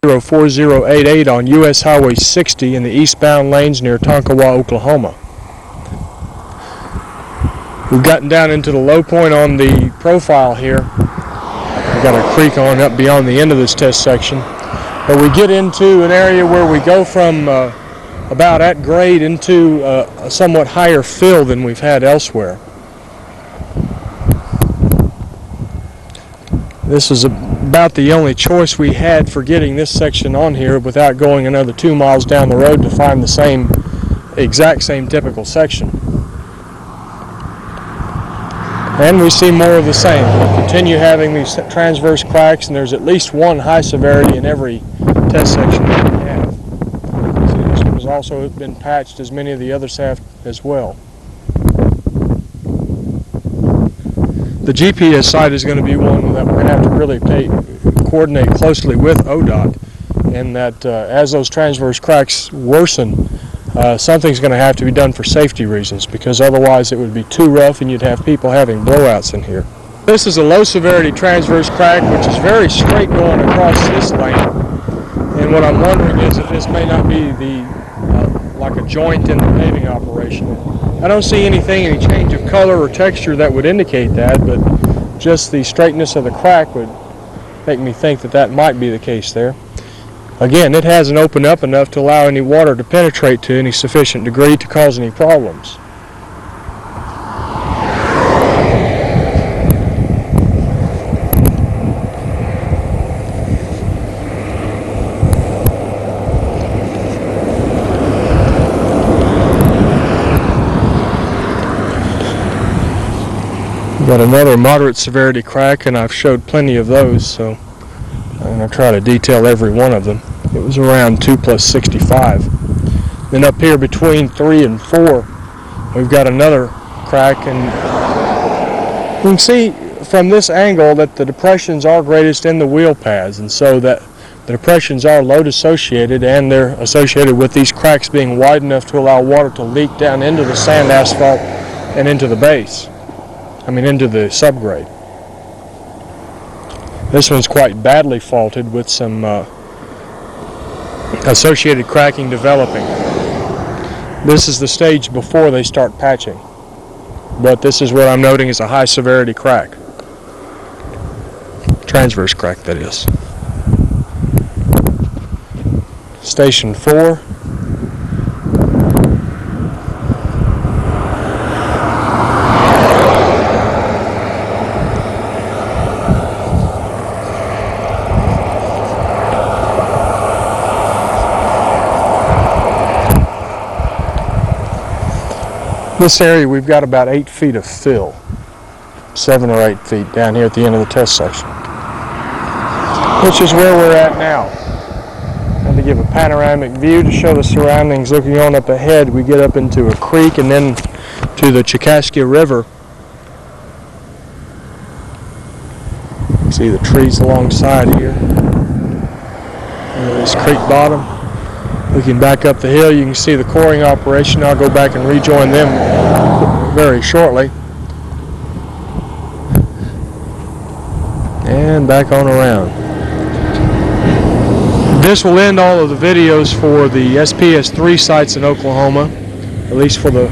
4088 on US Highway 60 in the eastbound lanes near Tonkawa, Oklahoma. We've gotten down into the low point on the profile here. We've got a creek on up beyond the end of this test section. But we get into an area where we go from about at grade into a somewhat higher fill than we've had elsewhere. This is about the only choice we had for getting this section on here without going another 2 miles down the road to find the exact same typical section. And we see more of the same. We continue having these transverse cracks, and there's at least one high severity in every test section that we have. See, this one has also been patched, as many of the others have as well. The GPS site is going to be one that we're going to have to really coordinate closely with ODOT, and that as those transverse cracks worsen, something's going to have to be done for safety reasons, because otherwise it would be too rough and you'd have people having blowouts in here. This is a low severity transverse crack which is very straight going across this lane, and what I'm wondering is if this may not be like a joint in the paving operation. I don't see any change of color or texture that would indicate that, but just the straightness of the crack would make me think that that might be the case there. Again, it hasn't opened up enough to allow any water to penetrate to any sufficient degree to cause any problems. We've got another moderate severity crack, and I've showed plenty of those, so I'm going to try to detail every one of them. It was around 2 + 65. Then up here between 3 and 4, we've got another crack, and you can see from this angle that the depressions are greatest in the wheel pads, and so that the depressions are load associated, and they're associated with these cracks being wide enough to allow water to leak down into the sand asphalt and into the base. Into the subgrade. This one's quite badly faulted with some associated cracking developing. This is the stage before they start patching, but this is what I'm noting is a high severity crack. Transverse crack, that is. Station 4. This area we've got about 8 feet of fill, 7 or 8 feet down here at the end of the test section, which is where we're at now. And to give a panoramic view to show the surroundings, looking on up ahead, we get up into a creek and then to the Chikaskia River. You see the trees alongside here. This creek bottom. Looking back up the hill, you can see the coring operation. I'll go back and rejoin them very shortly. And back on around. This will end all of the videos for the SPS3 sites in Oklahoma, at least for the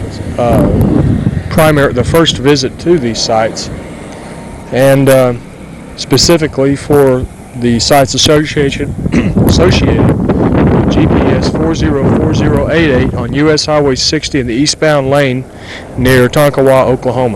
first visit to these sites, and specifically for the sites associated GPS 404088 on US Highway 60 in the eastbound lane near Tonkawa, Oklahoma.